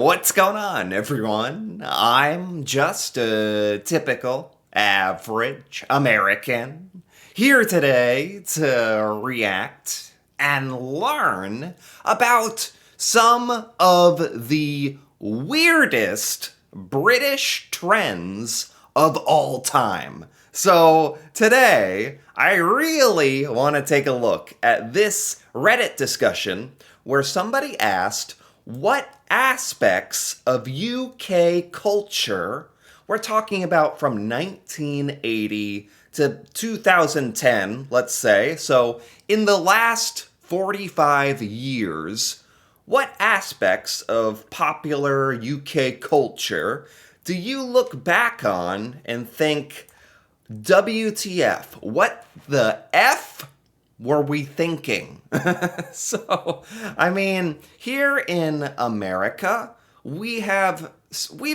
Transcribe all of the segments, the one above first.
What's going on, everyone? I'm just a typical, average American here today to react and learn about some of the weirdest British trends of all time. So today, I really want to take a look at this Reddit discussion where somebody asked, what aspects of UK culture, we're talking about from 1980 to 2010, let's say, so in the last 45 years, what aspects of popular UK culture do you look back on and think, WTF, what the F were we thinking? So, I mean, here in America, we've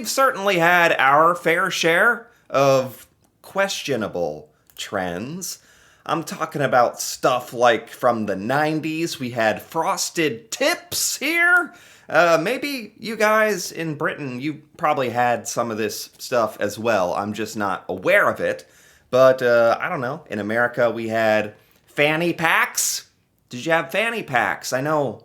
certainly had our fair share of questionable trends. I'm talking about stuff like from the 90s, we had frosted tips here. Maybe you guys in Britain, you probably had some of this stuff as well. I'm just not aware of it. But I don't know. In America, we had fanny packs. Did you have fanny packs? I know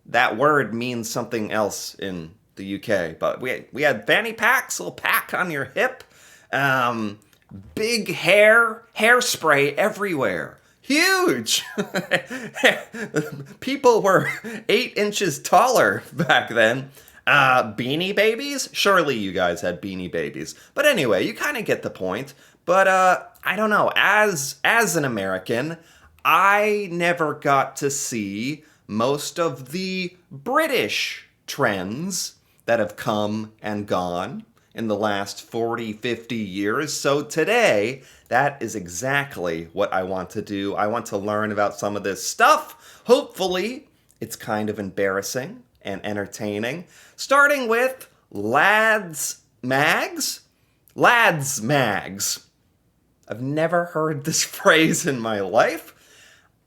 that word means something else in the UK, but we had fanny packs, a little pack on your hip, big hairspray everywhere. Huge! People were 8 inches taller back then. Beanie Babies? Surely you guys had Beanie Babies. But anyway, you kind of get the point. But I don't know. As an American, I never got to see most of the British trends that have come and gone in the last 40, 50 years. So today, that is exactly what I want to do. I want to learn about some of this stuff. Hopefully, it's kind of embarrassing and entertaining. Starting with Lads Mags. Lads Mags. I've never heard this phrase in my life.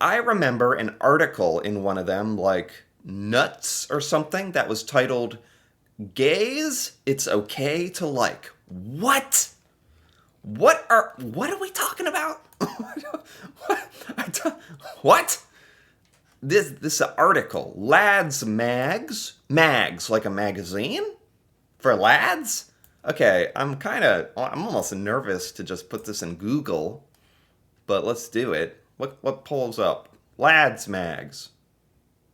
I remember an article in one of them, like Nuts or something, that was titled, Gays, It's Okay to Like. What? What are we talking about? What? This article, Lads Mags? Mags, like a magazine? For lads? Okay, I'm almost nervous to just put this in Google, but let's do it. What pulls up? Lads Mags.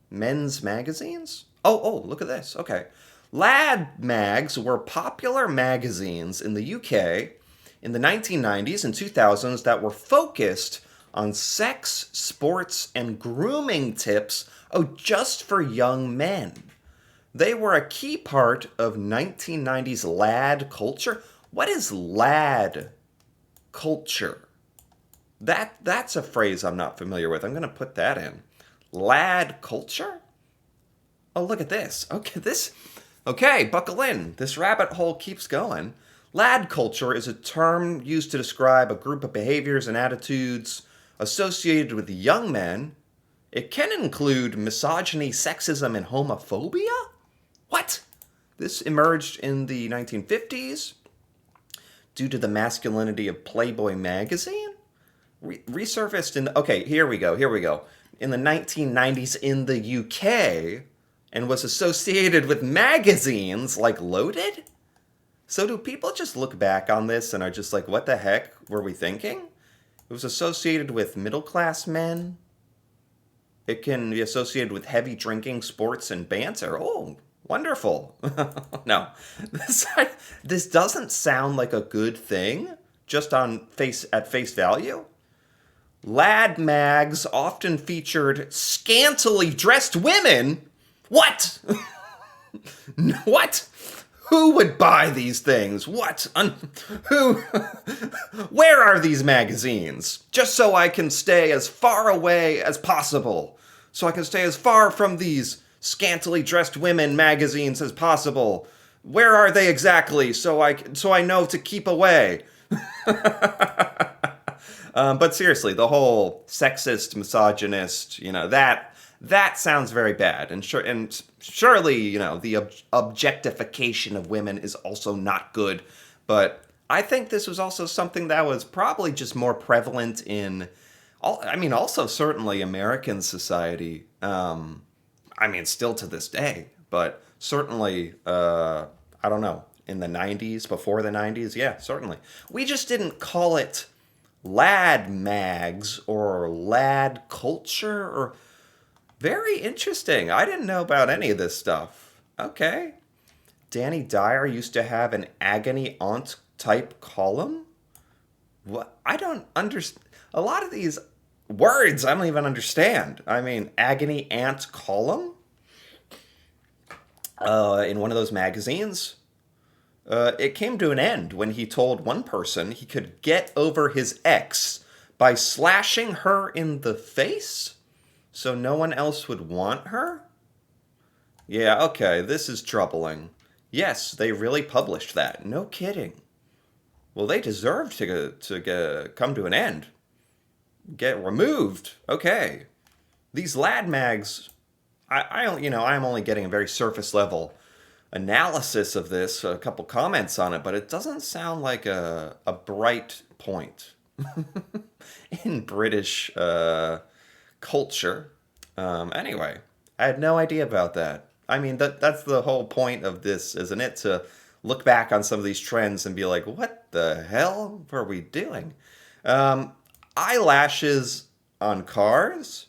Men's magazines? Oh, look at this. Okay. Lad Mags were popular magazines in the UK in the 1990s and 2000s that were focused on sex, sports, and grooming tips, just for young men. They were a key part of 1990s lad culture. What is lad culture? That's a phrase I'm not familiar with. I'm going to put that in. Lad culture? Oh, look at this. Okay, buckle in. This rabbit hole keeps going. Lad culture is a term used to describe a group of behaviors and attitudes associated with young men. It can include misogyny, sexism, and homophobia? What? This emerged in the 1950s due to the masculinity of Playboy magazine? Resurfaced in okay, here we go. In the 1990s in the UK and was associated with magazines like Loaded? So do people just look back on this and are just like, what the heck were we thinking? It was associated with middle-class men. It can be associated with heavy drinking, sports, and banter. Oh, wonderful. No, this doesn't sound like a good thing, just at face value. Lad mags often featured scantily dressed women. What? What? Who would buy these things? What? Who? Where are these magazines? Just so I can stay as far away as possible. So I can stay as far from these scantily dressed women magazines as possible. Where are they exactly? So I know to keep away. But seriously, the whole sexist, misogynist, that sounds very bad. And surely, the objectification of women is also not good. But I think this was also something that was probably just more prevalent in, also certainly American society. Still to this day, but certainly, I don't know, in the 90s, before the 90s, yeah, certainly. We just didn't call it lad mags or lad culture or. Very interesting. I didn't know about any of this stuff. Okay. Danny Dyer used to have an agony aunt type column? What? I don't understand. A lot of these words I don't even understand. Agony aunt column? In one of those magazines? It came to an end when he told one person he could get over his ex by slashing her in the face so no one else would want her? Yeah, okay, this is troubling. Yes, they really published that. No kidding. Well, they deserve to come to an end. Get removed. Okay. These lad mags, I'm only getting a very surface level analysis of this, a couple comments on it, but it doesn't sound like a bright point in British culture. Anyway, I had no idea about that. That's the whole point of this, isn't it? To look back on some of these trends and be like, what the hell were we doing? Eyelashes on cars?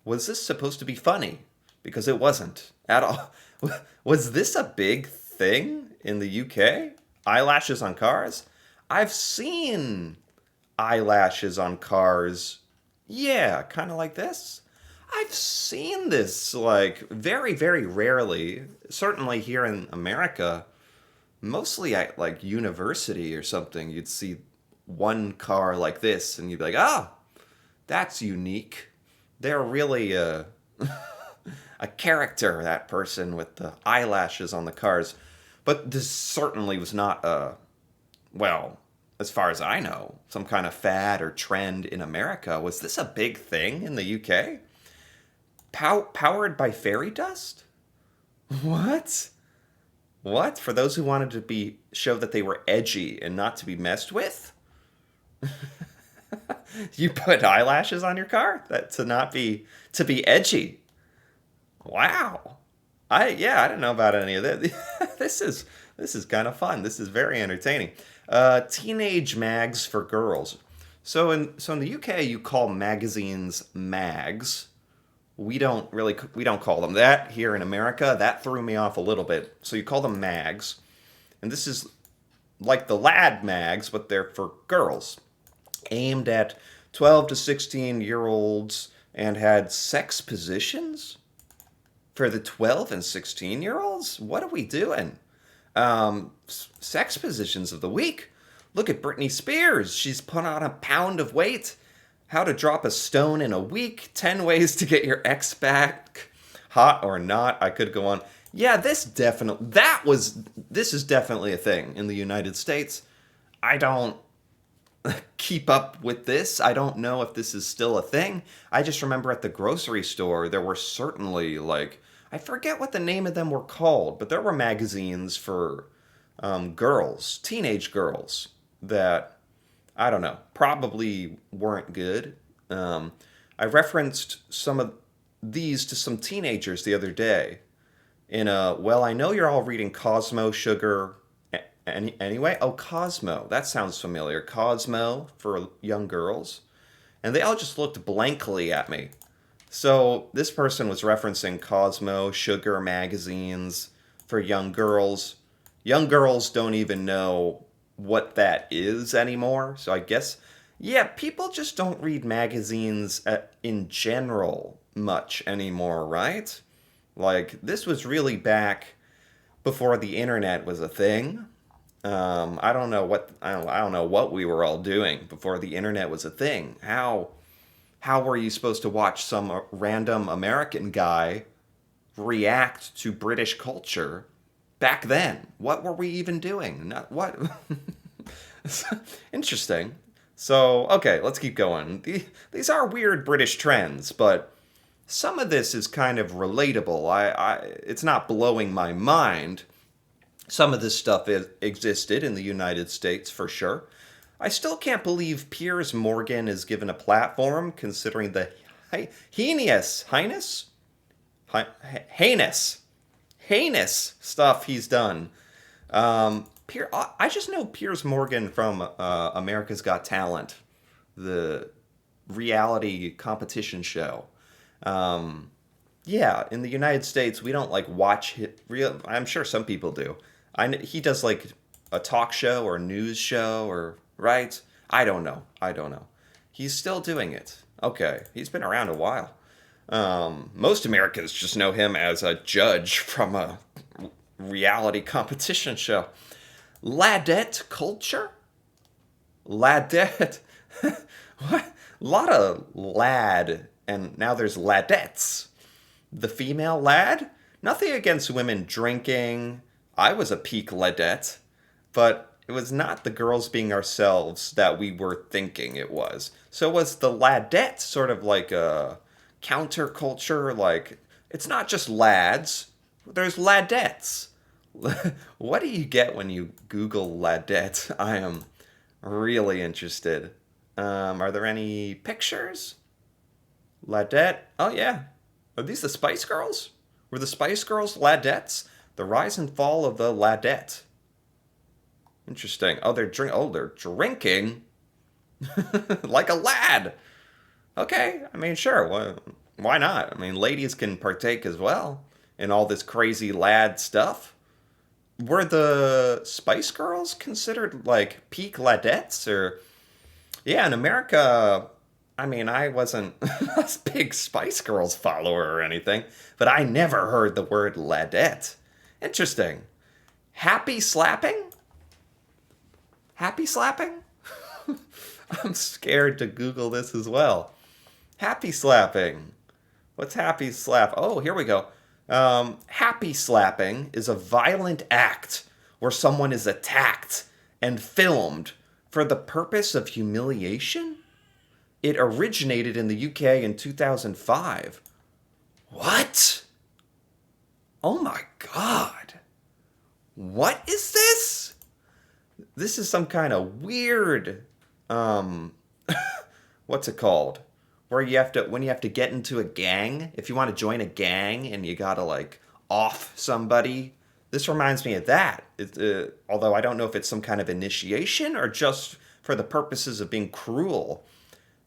Was this supposed to be funny? Because it wasn't at all. Was this a big thing in the UK? Eyelashes on cars? I've seen eyelashes on cars. Yeah, kind of like this. I've seen this, like, very, very rarely. Certainly here in America, mostly at, like, university or something, you'd see one car like this, and you'd be like, ah, that's unique. They're really a character, that person with the eyelashes on the cars. But this certainly was not well, as far as I know, some kind of fad or trend in America. Was this a big thing in the UK? Powered by fairy dust? What? What? For those who wanted to show that they were edgy and not to be messed with? You put eyelashes on your car to be edgy. Wow. I didn't know about any of that. This is kind of fun. This is very entertaining. Teenage mags for girls. So in the UK, you call magazines mags. We don't call them that here in America. That threw me off a little bit. So you call them mags, and this is like the lad mags, but they're for girls, aimed at 12 to 16-year-olds, and had sex positions for the 12 and 16-year-olds. What are we doing? Sex positions of the week. Look at Britney Spears. She's put on a pound of weight. How to drop a stone in a week. 10 ways to get your ex back. Hot or not. I could go on. Yeah, this is definitely a thing in the United States. I don't keep up with this. I don't know if this is still a thing. I just remember at the grocery store, there were certainly, like, I forget what the name of them were called, but there were magazines for girls, teenage girls, that, I don't know, probably weren't good. I referenced some of these to some teenagers the other day I know you're all reading Cosmo Sugar anyway. Oh, Cosmo. That sounds familiar. Cosmo for young girls. And they all just looked blankly at me. So this person was referencing Cosmo Sugar magazines for young girls. Young girls don't even know what that is anymore. So I guess, yeah, people just don't read magazines in general much anymore, right? Like, this was really back before the internet was a thing. I don't know what we were all doing before the internet was a thing. How were you supposed to watch some random American guy react to British culture back then? What were we even doing? Not what. Interesting. So, okay, let's keep going. These are weird British trends, but some of this is kind of relatable. It's not blowing my mind. Some of this stuff existed in the United States for sure. I still can't believe Piers Morgan is given a platform considering the heinous, heinous stuff he's done. I just know Piers Morgan from America's Got Talent, the reality competition show. Um, yeah, in the United States, we don't like watch real. I'm sure some people do. He does like a talk show or news show or right. I don't know. He's still doing it. Okay, he's been around a while. Most Americans just know him as a judge from a reality competition show. Ladette culture? Ladette. What? A lot of lad, and now there's ladettes. The female lad? Nothing against women drinking. I was a peak ladette, but it was not the girls being ourselves that we were thinking it was. So was the ladette sort of like a counterculture? Like, it's not just lads, there's ladettes. What do you get when you Google ladette? I am really interested. Are there any pictures? Ladette. Oh, yeah. Are these the Spice Girls? Were the Spice Girls ladettes? The rise and fall of the ladette. Interesting. Oh, they're drinking like a lad. Okay. I mean, sure. Why not? I mean, ladies can partake as well in all this crazy lad stuff. Were the Spice Girls considered like peak ladettes or yeah, in America, I mean, I wasn't a big Spice Girls follower or anything, but I never heard the word ladette. Interesting. Happy slapping? Happy slapping? I'm scared to Google this as well. Happy slapping. What's happy slap? Oh, here we go. Happy slapping is a violent act where someone is attacked and filmed for the purpose of humiliation? It originated in the UK in 2005. What? Oh my god. What is this? This is some kind of weird um what's it called? Where you have to when you have to get into a gang, if you want to join a gang and you got to like off somebody. This reminds me of that. Although I don't know if it's some kind of initiation or just for the purposes of being cruel.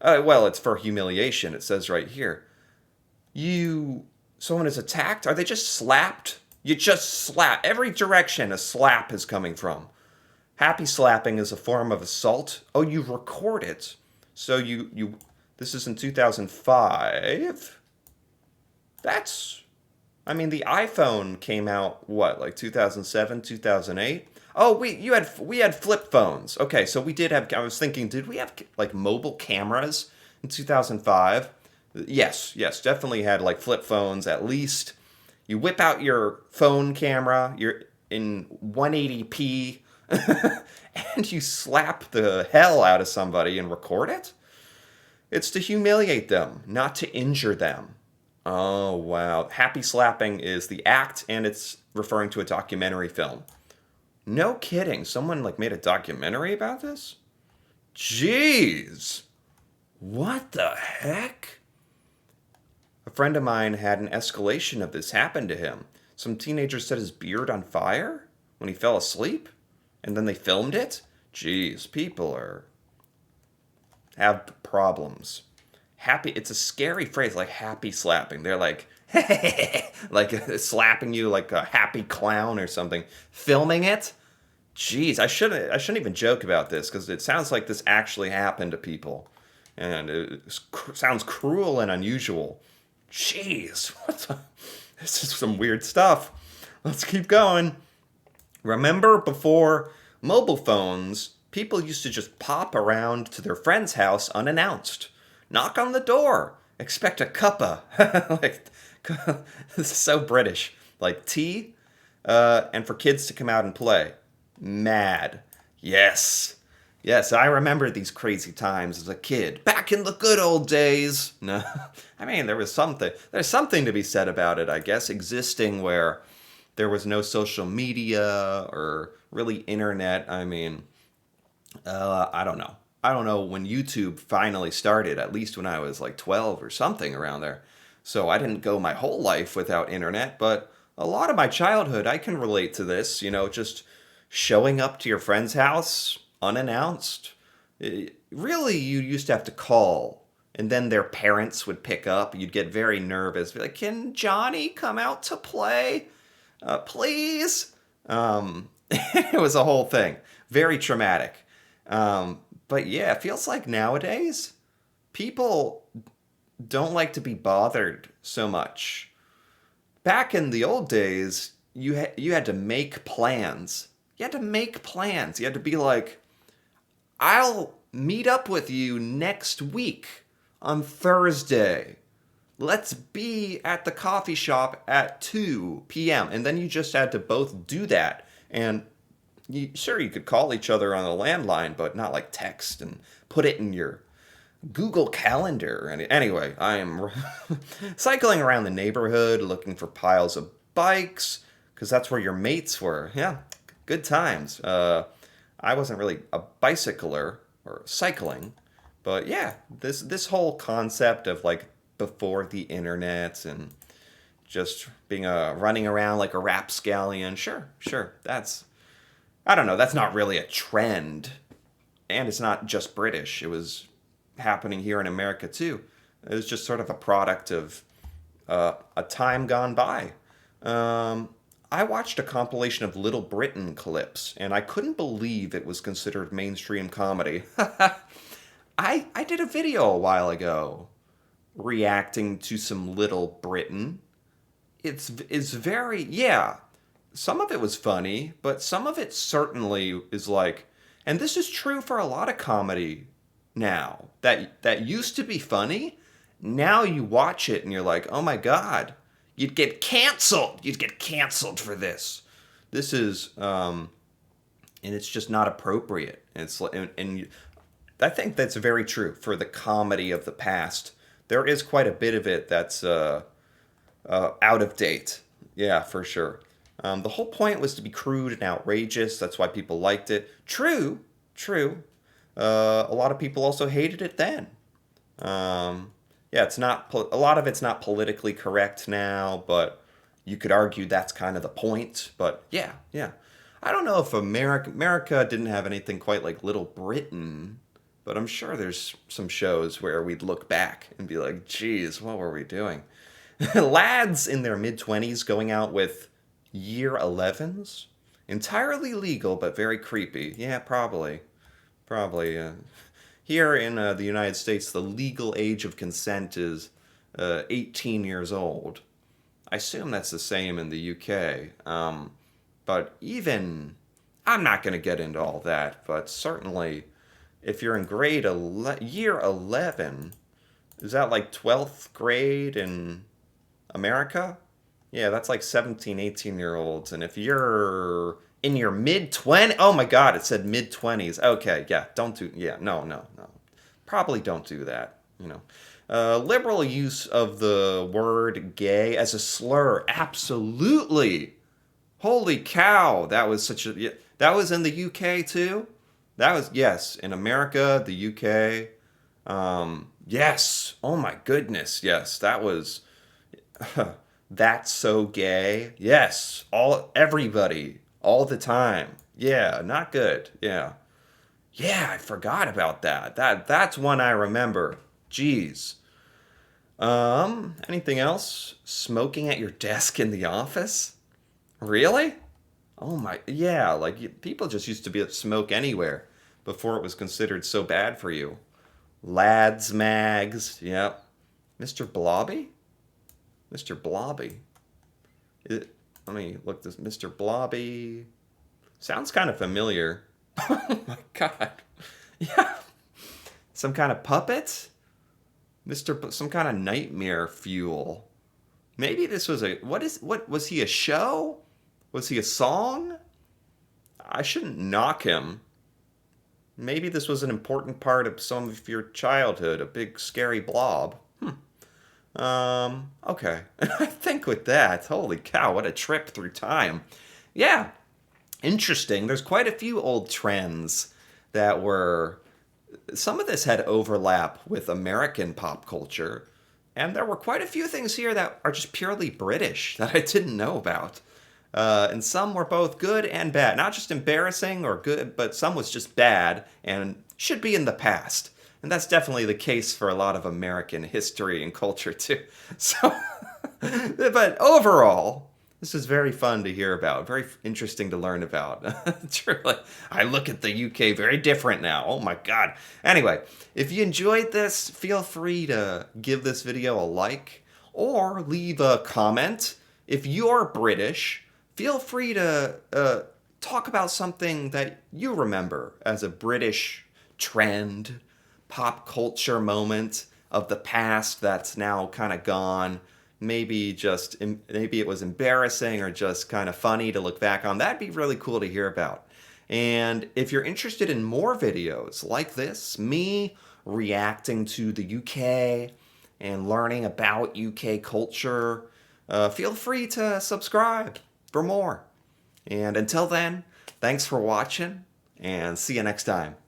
Well, it's for humiliation. It says right here. Someone is attacked. Are they just slapped? You just slap. Every direction a slap is coming from. Happy slapping is a form of assault. Oh, you record it. So this is in 2005. I mean, the iPhone came out, what, like 2007, 2008? Oh, we had flip phones. Okay, so we did have, I was thinking, did we have like mobile cameras in 2005? Yes, definitely had like flip phones at least. You whip out your phone camera, you're in 180p, and you slap the hell out of somebody and record it? It's to humiliate them, not to injure them. Oh, wow. Happy slapping is the act, and it's referring to a documentary film. No kidding. Someone like made a documentary about this? Jeez. What the heck? A friend of mine had an escalation of this happen to him. Some teenager set his beard on fire when he fell asleep, and then they filmed it? Jeez, people have problems. Happy, it's a scary phrase, like happy slapping. They're like, like slapping you like a happy clown or something. Filming it? Jeez, I shouldn't even joke about this because it sounds like this actually happened to people. And it sounds cruel and unusual. Jeez, this is some weird stuff. Let's keep going. Remember before mobile phones, people used to just pop around to their friend's house unannounced. Knock on the door. Expect a cuppa. Like, this is so British. Like tea, and for kids to come out and play. Mad. Yes. Yes, I remember these crazy times as a kid, back in the good old days. No, I mean There's something to be said about it, I guess, existing where there was no social media or really internet. I mean, I don't know. I don't know when YouTube finally started. At least when I was like 12 or something around there. So I didn't go my whole life without internet, but a lot of my childhood, I can relate to this. Just showing up to your friend's house unannounced. Really, you used to have to call, and then their parents would pick up. You'd get very nervous, be like, "Can Johnny come out to play, please?" It was a whole thing, very traumatic. But yeah, it feels like nowadays people don't like to be bothered so much. Back in the old days, you had to make plans. You had to make plans. You had to be like, I'll meet up with you next week on Thursday. Let's be at the coffee shop at 2 p.m. And then you just had to both do that. And sure, you could call each other on a landline, but not like text and put it in your Google Calendar. And anyway, I am cycling around the neighborhood looking for piles of bikes because that's where your mates were. Yeah, good times. I wasn't really a bicycler or cycling, but yeah, this whole concept of like before the internet and just being a running around like a rapscallion. Sure. That's I don't know. That's not really a trend, and it's not just British. It was happening here in America too. It was just sort of a product of a time gone by. I watched a compilation of Little Britain clips, and I couldn't believe it was considered mainstream comedy. I did a video a while ago reacting to some Little Britain. It's very, yeah. Some of it was funny, but some of it certainly is like, and this is true for a lot of comedy now that used to be funny. Now you watch it and you're like, oh my god, you'd get canceled. You'd get canceled for this. This is, and it's just not appropriate. It's like, I think that's very true for the comedy of the past. There is quite a bit of it that's out of date. Yeah, for sure. The whole point was to be crude and outrageous. That's why people liked it. True. A lot of people also hated it then. Yeah, it's not a lot of it's not politically correct now, but you could argue that's kind of the point. But yeah. I don't know if America didn't have anything quite like Little Britain, but I'm sure there's some shows where we'd look back and be like, "Geez, what were we doing?" Lads in their mid 20s going out with year 11s? Entirely legal, but very creepy. Yeah, probably. Probably. Here in the United States, the legal age of consent is 18 years old. I assume that's the same in the UK. But even, I'm not going to get into all that, but certainly if you're in year 11, is that like 12th grade in America? Yeah, that's like 17, 18-year-olds. And if you're in your mid 20s, oh my God, it said mid 20s. Okay, yeah, don't do, yeah, no. Probably don't do that, you know. Liberal use of the word gay as a slur. Absolutely. Holy cow, that was such a, yeah, that was in the UK too? That was, yes, in America, the UK. Yes, oh my goodness, yes, that was. That's so gay. Yes, everybody, all the time. Yeah, not good. Yeah. Yeah, I forgot about that. That's one I remember. Jeez. Anything else? Smoking at your desk in the office? Really? Oh my, yeah, like people just used to be able to smoke anywhere before it was considered so bad for you. Lads mags, yep. Mr. Blobby? Mr. Blobby. Let me look this. Mr. Blobby. Sounds kind of familiar. Oh my god. Yeah. Some kind of puppet? Some kind of nightmare fuel. Maybe this was what was he a show? Was he a song? I shouldn't knock him. maybe this was an important part of some of your childhood, a big scary blob. Okay. I think with that, holy cow, what a trip through time. Yeah, interesting. There's quite a few old trends that were. Some of this had overlap with American pop culture, and there were quite a few things here that are just purely British that I didn't know about. And some were both good and bad. Not just embarrassing or good, but some was just bad and should be in the past. And that's definitely the case for a lot of American history and culture, too. So, but overall, this is very fun to hear about, very interesting to learn about. Truly, I look at the UK very different now. Oh my God. Anyway, if you enjoyed this, feel free to give this video a like or leave a comment. If you're British, feel free to talk about something that you remember as a British trend, pop culture moment of the past that's now kind of gone. Maybe it was embarrassing or just kind of funny to look back on. That'd be really cool to hear about. And if you're interested in more videos like this, me reacting to the UK and learning about UK culture, feel free to subscribe for more. And until then, thanks for watching and see you next time.